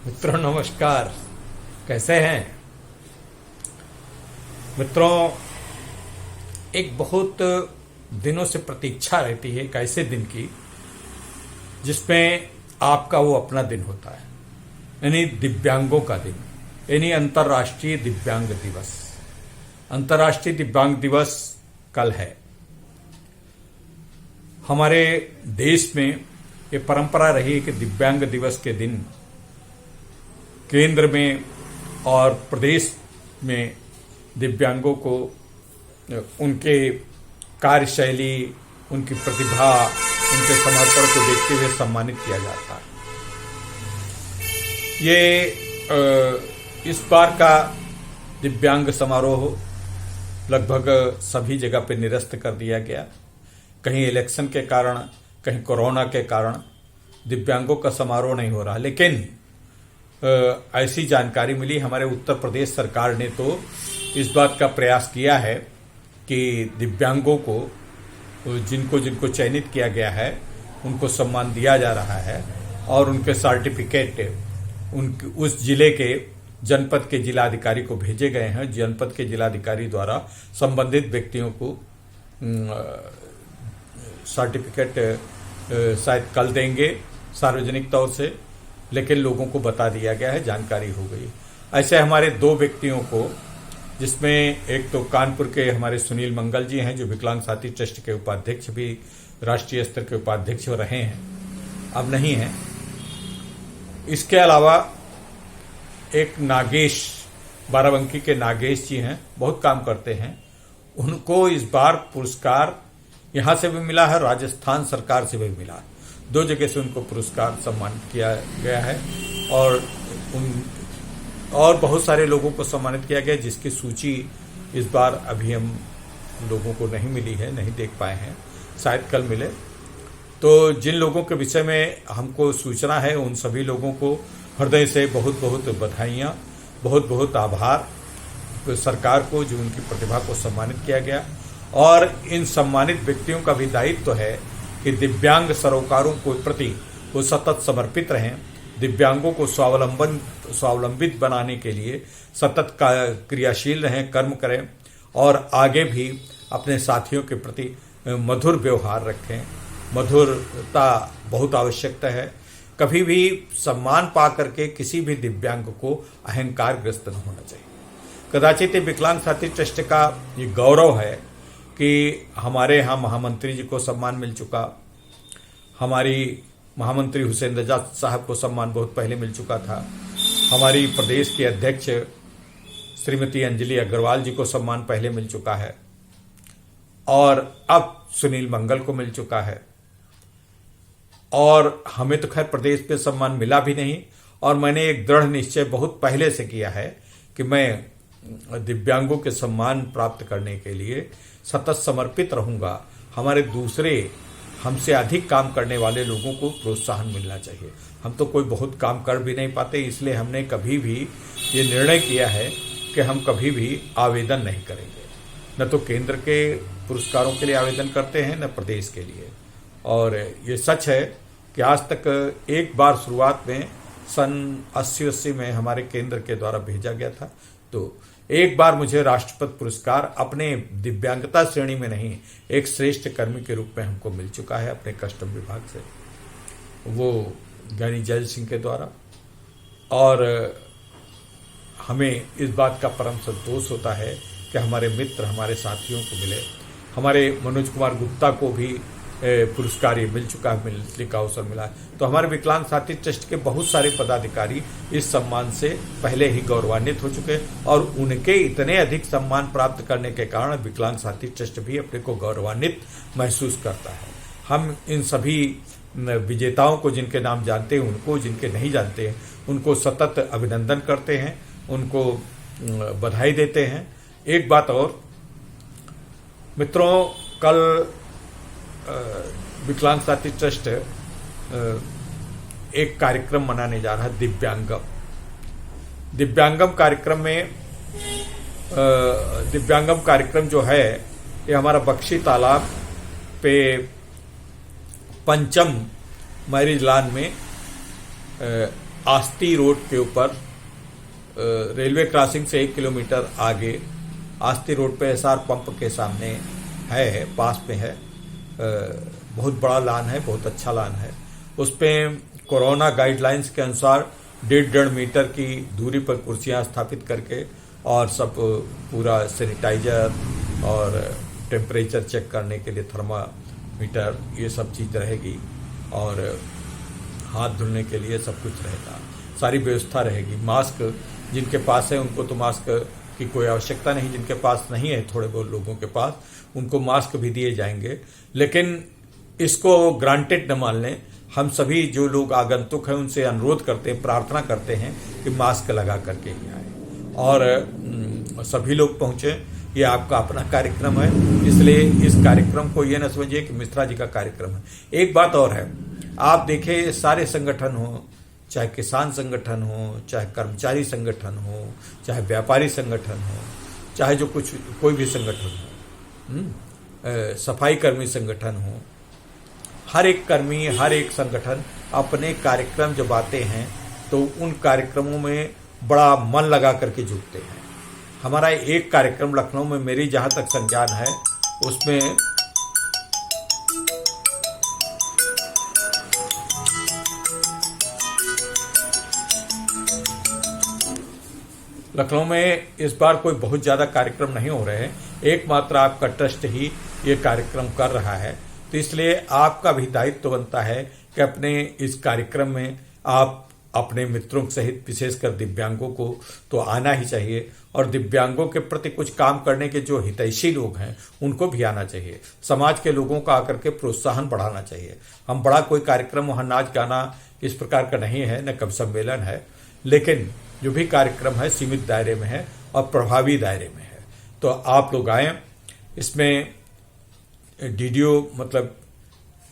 मित्रों नमस्कार। कैसे हैं मित्रों? एक बहुत दिनों से प्रतीक्षा रहती है एक ऐसे दिन की जिसमें आपका वो अपना दिन होता है, यानी दिव्यांगों का दिन, यानी अंतर्राष्ट्रीय दिव्यांग दिवस। अंतर्राष्ट्रीय दिव्यांग दिवस कल है। हमारे देश में ये परंपरा रही है कि दिव्यांग दिवस के दिन केंद्र में और प्रदेश में दिव्यांगों को उनके कार्यशैली, उनकी प्रतिभा, उनके समर्पण को देखते हुए सम्मानित किया जाता है। ये इस बार का दिव्यांग समारोह लगभग सभी जगह पे निरस्त कर दिया गया। कहीं इलेक्शन के कारण, कहीं कोरोना के कारण दिव्यांगों का समारोह नहीं हो रहा। लेकिन ऐसी जानकारी मिली, हमारे उत्तर प्रदेश सरकार ने तो इस बात का प्रयास किया है कि दिव्यांगों को जिनको जिनको चयनित किया गया है उनको सम्मान दिया जा रहा है और उनके सर्टिफिकेट उनके उस जिले के जनपद के जिलाधिकारी को भेजे गए हैं। जनपद के जिलाधिकारी द्वारा संबंधित व्यक्तियों को सर्टिफिकेट शायद कल देंगे सार्वजनिक तौर से, लेकिन लोगों को बता दिया गया है, जानकारी हो गई। ऐसे हमारे दो व्यक्तियों को, जिसमें एक तो कानपुर के हमारे सुनील मंगल जी हैं जो विकलांग साथी ट्रस्ट के उपाध्यक्ष भी, राष्ट्रीय स्तर के उपाध्यक्ष रहे हैं, अब नहीं हैं। इसके अलावा एक नागेश, बाराबंकी के नागेश जी हैं, बहुत काम करते हैं। उनको इस बार पुरस्कार यहां से भी मिला है, राजस्थान सरकार से भी मिला है। दो जगह से उनको पुरस्कार सम्मानित किया गया है और बहुत सारे लोगों को सम्मानित किया गया, जिसकी सूची इस बार अभी हम लोगों को नहीं मिली है, नहीं देख पाए हैं, शायद कल मिले। तो जिन लोगों के विषय में हमको सूचना है उन सभी लोगों को हृदय से बहुत बहुत बधाइयाँ, बहुत बहुत आभार सरकार को जो उनकी प्रतिभा को सम्मानित किया गया। और इन सम्मानित व्यक्तियों का भी दायित्व है कि दिव्यांग सरोकारों के प्रति वो सतत समर्पित रहें, दिव्यांगों को स्वावलंबित बनाने के लिए सतत क्रियाशील रहें, कर्म करें और आगे भी अपने साथियों के प्रति मधुर व्यवहार रखें। मधुरता बहुत आवश्यकता है। कभी भी सम्मान पा करके किसी भी दिव्यांग को अहंकारग्रस्त न होना चाहिए। कदाचित विकलांग साथी ट्रस्ट का ये गौरव है कि हमारे यहाँ महामंत्री जी को सम्मान मिल चुका, हमारी महामंत्री हुसैन रजा साहब को सम्मान बहुत पहले मिल चुका था, हमारी प्रदेश के अध्यक्ष श्रीमती अंजलि अग्रवाल जी को सम्मान पहले मिल चुका है और अब सुनील मंगल को मिल चुका है। और हमें तो खैर प्रदेश पे सम्मान मिला भी नहीं, और मैंने एक दृढ़ निश्चय बहुत पहले से किया है कि मैं दिव्यांगों के सम्मान प्राप्त करने के लिए सतत समर्पित रहूंगा। हमारे दूसरे हमसे अधिक काम करने वाले लोगों को प्रोत्साहन मिलना चाहिए। हम तो कोई बहुत काम कर भी नहीं पाते, इसलिए हमने कभी भी ये निर्णय किया है कि हम कभी भी आवेदन नहीं करेंगे, न तो केंद्र के पुरस्कारों के लिए आवेदन करते हैं न प्रदेश के लिए। और ये सच है कि आज तक एक बार शुरुआत में सन 80 में हमारे केंद्र के द्वारा भेजा गया था, तो एक बार मुझे राष्ट्रपति पुरस्कार अपने दिव्यांगता श्रेणी में नहीं, एक श्रेष्ठ कर्मी के रूप में हमको मिल चुका है अपने कस्टम विभाग से, वो ज्ञानी जैल सिंह के द्वारा। और हमें इस बात का परम संतोष होता है कि हमारे मित्र, हमारे साथियों को मिले। हमारे मनोज कुमार गुप्ता को भी पुरस्कार ये मिल चुका है, मिलने का अवसर मिला है। तो हमारे विकलांग साथी ट्रस्ट के बहुत सारे पदाधिकारी इस सम्मान से पहले ही गौरवान्वित हो चुके हैं और उनके इतने अधिक सम्मान प्राप्त करने के कारण विकलांग साथी ट्रस्ट भी अपने को गौरवान्वित महसूस करता है। हम इन सभी विजेताओं को, जिनके नाम जानते हैं उनको, जिनके नहीं जानते हैं उनको सतत अभिनंदन करते हैं, उनको बधाई देते हैं। एक बात और मित्रों, कल विकलांग साथी ट्रस्ट एक कार्यक्रम मनाने जा रहा है, दिव्यांगम। दिव्यांगम कार्यक्रम जो है ये हमारा बख्शी तालाब पे पंचम मैरिज लॉन में आस्ती रोड के ऊपर रेलवे क्रॉसिंग से 1 किलोमीटर आगे आस्ती रोड पे एसआर पंप के सामने है, पास में है। बहुत बड़ा लान है, बहुत अच्छा लान है। उस पे कोरोना गाइडलाइंस के अनुसार 1.5 मीटर की दूरी पर कुर्सियां स्थापित करके और सब पूरा सैनिटाइजर और टेम्परेचर चेक करने के लिए थर्मामीटर, ये सब चीज रहेगी और हाथ धुलने के लिए सब कुछ रहेगा, सारी व्यवस्था रहेगी। मास्क जिनके पास है उनको तो मास्क की कोई आवश्यकता नहीं, जिनके पास नहीं है थोड़े बहुत लोगों के पास उनको मास्क भी दिए जाएंगे। लेकिन इसको ग्रांटेड न मान लें। हम सभी जो लोग आगंतुक हैं उनसे अनुरोध करते हैं, प्रार्थना करते हैं कि मास्क लगा करके ही आए और सभी लोग पहुंचे। ये आपका अपना कार्यक्रम है, इसलिए इस कार्यक्रम को ये न समझिए कि मिश्रा जी का कार्यक्रम है। एक बात और है, आप देखें सारे संगठन हो, चाहे किसान संगठन हो, चाहे कर्मचारी संगठन हो, चाहे व्यापारी संगठन हो, चाहे जो कुछ कोई भी संगठन हो, सफाई कर्मी संगठन हो, हर एक कर्मी, हर एक संगठन अपने कार्यक्रम जब आते हैं तो उन कार्यक्रमों में बड़ा मन लगा करके जुटते हैं। हमारा एक कार्यक्रम लखनऊ में मेरी जहां तक संज्ञान है, उसमें लखनऊ में इस बार कोई बहुत ज्यादा कार्यक्रम नहीं हो रहे हैं, एकमात्र आपका ट्रस्ट ही ये कार्यक्रम कर रहा है। तो इसलिए आपका भी दायित्व बनता है कि अपने इस कार्यक्रम में आप अपने मित्रों सहित विशेषकर दिव्यांगों को तो आना ही चाहिए और दिव्यांगों के प्रति कुछ काम करने के जो हितैषी लोग हैं उनको भी आना चाहिए। समाज के लोगों का आकर के प्रोत्साहन बढ़ाना चाहिए। हम बड़ा कोई कार्यक्रम वहां नाच गाना इस प्रकार का नहीं है, न कवि सम्मेलन है, लेकिन जो भी कार्यक्रम है सीमित दायरे में है और प्रभावी दायरे में है। तो आप लोग आए। इसमें डीडीओ मतलब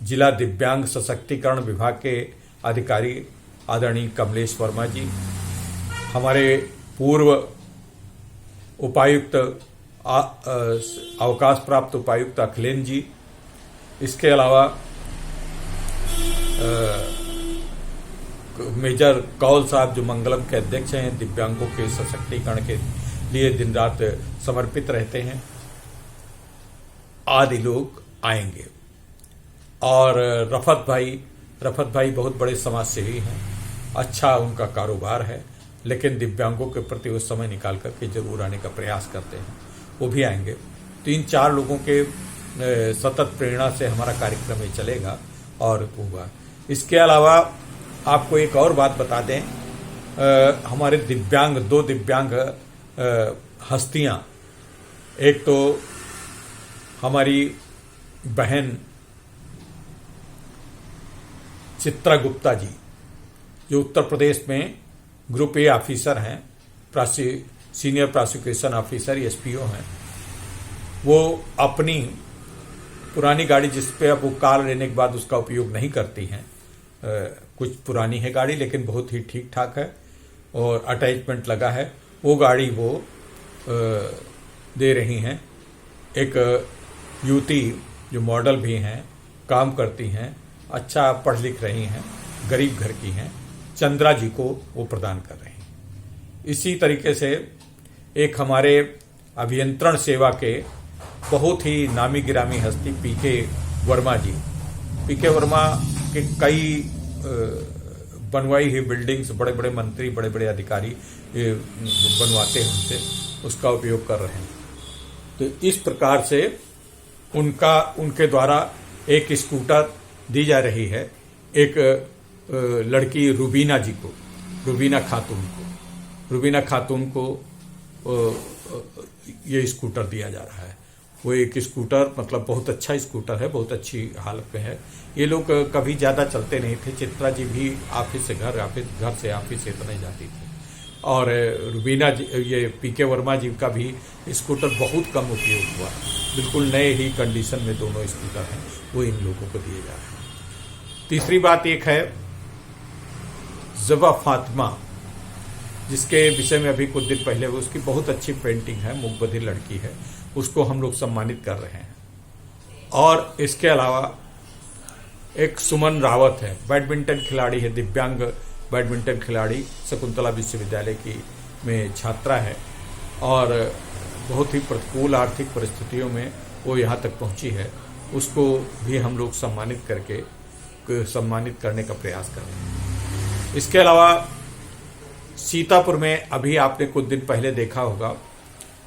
जिला दिव्यांग सशक्तिकरण विभाग के अधिकारी आदरणीय कमलेश वर्मा जी, हमारे पूर्व उपायुक्त अवकाश प्राप्त उपायुक्त अखिलेन जी, इसके अलावा मेजर कौल साहब जो मंगलम के अध्यक्ष हैं, दिव्यांगों के सशक्तिकरण के लिए दिन रात समर्पित रहते हैं, आदि लोग आएंगे। और रफत भाई बहुत बड़े समाज सेवी हैं, अच्छा उनका कारोबार है, लेकिन दिव्यांगों के प्रति वो समय निकाल करके जरूर आने का प्रयास करते हैं, वो भी आएंगे। 3-4 लोगों के सतत प्रेरणा से हमारा कार्यक्रम ये चलेगा और होगा। इसके अलावा आपको एक और बात बता दें, हमारे दो दिव्यांग हस्तियां, एक तो हमारी बहन चित्रा गुप्ता जी जो उत्तर प्रदेश में ग्रुप ए ऑफिसर हैं, सीनियर प्रोसिक्यूशन ऑफिसर एसपीओ हैं। वो अपनी पुरानी गाड़ी जिस पे अब वो कार लेने के बाद उसका उपयोग नहीं करती हैं, कुछ पुरानी है गाड़ी लेकिन बहुत ही ठीक ठाक है और अटैचमेंट लगा है, वो गाड़ी वो दे रही हैं। एक युवती जो मॉडल भी हैं, काम करती हैं, अच्छा पढ़ लिख रही हैं, गरीब घर की हैं, चंद्रा जी को वो प्रदान कर रही हैं। इसी तरीके से एक हमारे अभियंत्रण सेवा के बहुत ही नामी गिरामी हस्ती पीके वर्मा जी, पीके वर्मा के कई बनवाई हुई बिल्डिंग्स बड़े बड़े मंत्री, बड़े बड़े अधिकारी बनवाते हैं, उनसे उसका उपयोग कर रहे हैं। तो इस प्रकार से उनके द्वारा एक स्कूटर दी जा रही है एक लड़की रुबीना खातून को ये स्कूटर दिया जा रहा है। वो एक स्कूटर मतलब बहुत अच्छा स्कूटर है, बहुत अच्छी हालत में है। ये लोग कभी ज्यादा चलते नहीं थे। चित्रा जी भी ऑफिस से घर से ऑफिस इतने जाती थी और रुबीना जी, ये पीके वर्मा जी का भी स्कूटर बहुत कम उपयोग हुआ, बिल्कुल नए ही कंडीशन में दोनों स्कूटर हैं, वो इन लोगों को दिए जा रहे हैं। तीसरी बात एक है ज़बा फातिमा, जिसके विषय में अभी कुछ दिन पहले उसकी बहुत अच्छी पेंटिंग है, मूक बधिर लड़की है, उसको हम लोग सम्मानित कर रहे हैं। और इसके अलावा एक सुमन रावत है, बैडमिंटन खिलाड़ी है, दिव्यांग बैडमिंटन खिलाड़ी, शकुंतला विश्वविद्यालय की में छात्रा है और बहुत ही प्रतिकूल आर्थिक परिस्थितियों में वो यहाँ तक पहुँची है। उसको भी हम लोग सम्मानित करने का प्रयास कर रहे हैं। इसके अलावा सीतापुर में अभी आपने कुछ दिन पहले देखा होगा,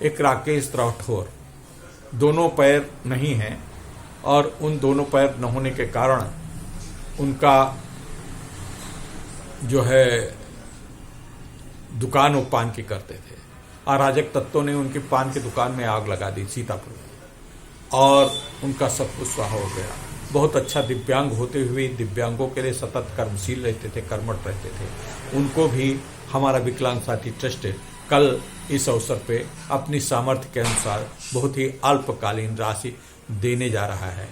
एक राकेश राठौर, दोनों पैर नहीं हैं और उन दोनों पैर न होने के कारण उनका जो है दुकान वो पान की करते थे। अराजक तत्वों ने उनकी पान की दुकान में आग लगा दी सीतापुर में और उनका सब कुछ स्वाहा हो गया। बहुत अच्छा दिव्यांग होते हुए दिव्यांगों के लिए सतत कर्मशील रहते थे, कर्मठ रहते थे। उनको भी हमारा विकलांग साथी ट्रस्ट कल इस अवसर पे अपनी सामर्थ्य के अनुसार बहुत ही अल्पकालीन राशि देने जा रहा है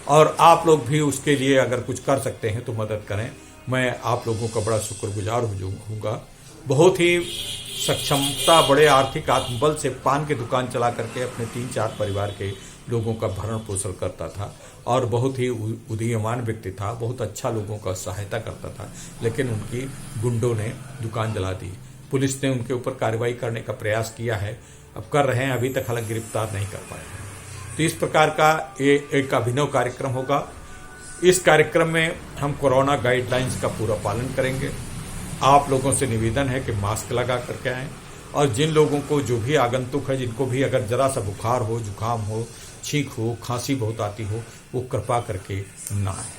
और आप लोग भी उसके लिए अगर कुछ कर सकते हैं तो मदद करें। मैं आप लोगों का बड़ा शुक्रगुजार होऊंगा। बहुत ही सक्षमता, बड़े आर्थिक आत्मबल से पान की दुकान चला करके अपने 3-4 परिवार के लोगों का भरण पोषण करता था और बहुत ही उदीयमान व्यक्ति था, बहुत अच्छा लोगों का सहायता करता था। लेकिन उनकी गुंडों ने दुकान जला दी। पुलिस ने उनके ऊपर कार्रवाई करने का प्रयास किया है, अब कर रहे हैं, अभी तक हालांकि गिरफ्तार नहीं कर पाए हैं। तो इस प्रकार का एक अभिनव कार्यक्रम होगा। इस कार्यक्रम में हम कोरोना गाइडलाइंस का पूरा पालन करेंगे। आप लोगों से निवेदन है कि मास्क लगा करके आएं और जिन लोगों को, जो भी आगंतुक है, जिनको भी अगर जरा सा बुखार हो, जुकाम हो, छींक हो, खांसी बहुत आती हो, वो कृपा करके ना आए।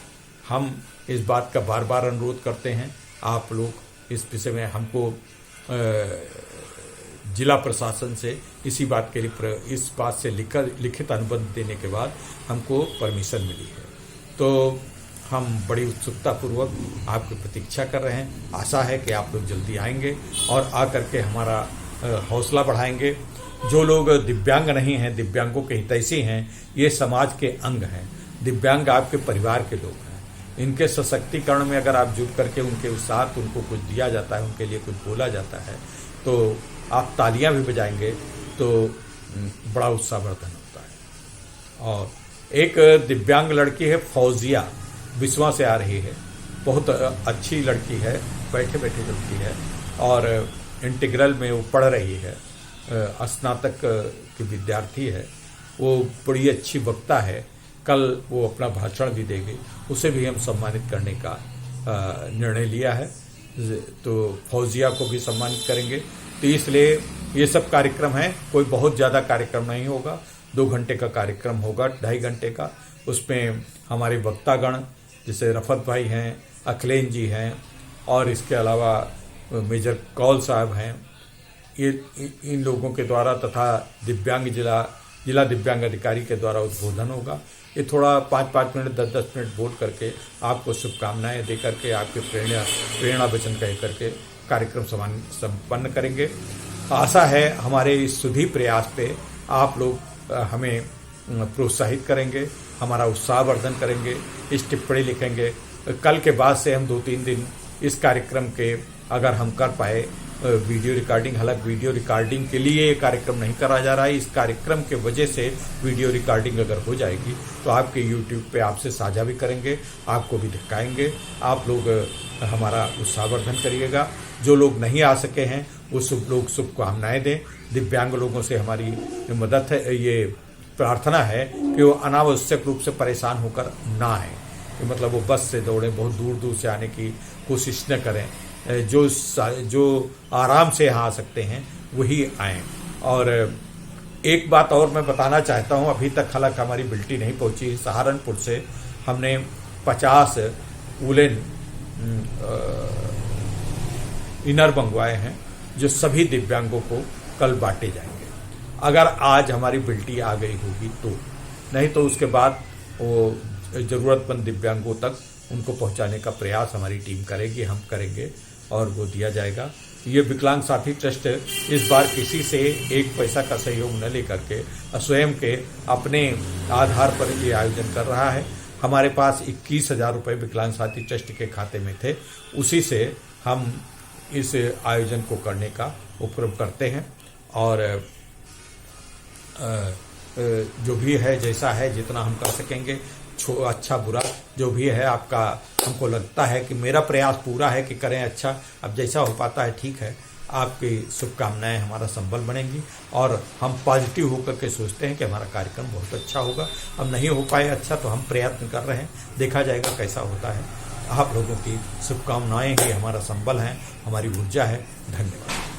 हम इस बात का बार बार अनुरोध करते हैं। आप लोग इस विषय में हमको जिला प्रशासन से इसी बात के लिए, इस बात से लिखित अनुबंध देने के बाद हमको परमिशन मिली है। तो हम बड़ी उत्सुकतापूर्वक आपकी प्रतीक्षा कर रहे हैं। आशा है कि आप लोग जल्दी आएंगे और आकर के हमारा हौसला बढ़ाएंगे। जो लोग दिव्यांग नहीं हैं, दिव्यांगों के हितैषी हैं, ये समाज के अंग हैं। दिव्यांग आपके परिवार के लोग हैं। इनके सशक्तिकरण में अगर आप जुट करके उनके साथ उनको कुछ दिया जाता है, उनके लिए कुछ बोला जाता है, तो आप तालियां भी बजाएंगे तो बड़ा उत्साहवर्धन होता है। और एक दिव्यांग लड़की है फौजिया, विश्वा से आ रही है, बहुत अच्छी लड़की है, बैठे बैठे चलती है और इंटीग्रल में वो पढ़ रही है, स्नातक की विद्यार्थी है। वो बड़ी अच्छी वक्ता है। कल वो अपना भाषण भी देगी, उसे भी हम सम्मानित करने का निर्णय लिया है। तो फौजिया को भी सम्मानित करेंगे। तो इसलिए ये सब कार्यक्रम है, कोई बहुत ज़्यादा कार्यक्रम नहीं होगा। 2 घंटे का कार्यक्रम होगा, 2.5 घंटे का। उसमें हमारे वक्तागण जैसे रफत भाई हैं, अखिलेश जी हैं और इसके अलावा मेजर कौल साहब हैं, ये इन लोगों के द्वारा तथा दिव्यांग जिला दिव्यांग अधिकारी के द्वारा उद्बोधन होगा। ये थोड़ा 5-5 मिनट 10-10 मिनट बोल करके आपको शुभकामनाएं दे करके, आपके प्रेरणा वचन कह करके कार्यक्रम संपन्न करेंगे। आशा है हमारे इस सुधी प्रयास पे आप लोग हमें प्रोत्साहित करेंगे, हमारा उत्साहवर्धन करेंगे, इस टिप्पणी लिखेंगे। कल के बाद से हम 2-3 दिन इस कार्यक्रम के अगर हम कर पाए वीडियो रिकॉर्डिंग, हालांकि वीडियो रिकॉर्डिंग के लिए ये कार्यक्रम नहीं करा जा रहा है। इस कार्यक्रम के वजह से वीडियो रिकॉर्डिंग अगर हो जाएगी तो आपके यूट्यूब पे आपसे साझा भी करेंगे, आपको भी दिखाएंगे। आप लोग हमारा उत्साहवर्धन करिएगा। जो लोग नहीं आ सके हैं वो सब लोग शुभकामनाएं दें। दिव्यांग लोगों से हमारी मदद है, ये प्रार्थना है कि वो अनावश्यक रूप से परेशान होकर ना आए। मतलब वो बस से दौड़े, बहुत दूर दूर से आने की कोशिश न करें। जो आराम से यहाँ आ सकते हैं वही आएँ। और एक बात और मैं बताना चाहता हूँ, अभी तक हालांकि हमारी बिल्टी नहीं पहुँची। सहारनपुर से हमने 50 वुलन इनर मंगवाए हैं जो सभी दिव्यांगों को कल बांटे जाएंगे। अगर आज हमारी बिल्टी आ गई होगी तो, नहीं तो उसके बाद वो ज़रूरतमंद दिव्यांगों तक उनको पहुंचाने का प्रयास हमारी टीम करेगी, हम करेंगे और वो दिया जाएगा। ये विकलांग साथी ट्रस्ट इस बार किसी से 1 पैसा का सहयोग न लेकर के स्वयं के अपने आधार पर ये आयोजन कर रहा है। हमारे पास 21,000 रुपये विकलांग साथी ट्रस्ट के खाते में थे, उसी से हम इस आयोजन को करने का उपक्रम करते हैं। और जो भी है, जैसा है, जितना हम कर सकेंगे अच्छा बुरा जो भी है आपका, हमको लगता है कि मेरा प्रयास पूरा है कि करें अच्छा। अब जैसा हो पाता है ठीक है। आपकी शुभकामनाएं हमारा संबल बनेंगी और हम पॉजिटिव होकर के सोचते हैं कि हमारा कार्यक्रम बहुत अच्छा होगा। अब नहीं हो पाए अच्छा तो हम प्रयत्न कर रहे हैं, देखा जाएगा कैसा होता है। आप लोगों की शुभकामनाएं ही हमारा संबल हैं, हमारी ऊर्जा है। धन्यवाद।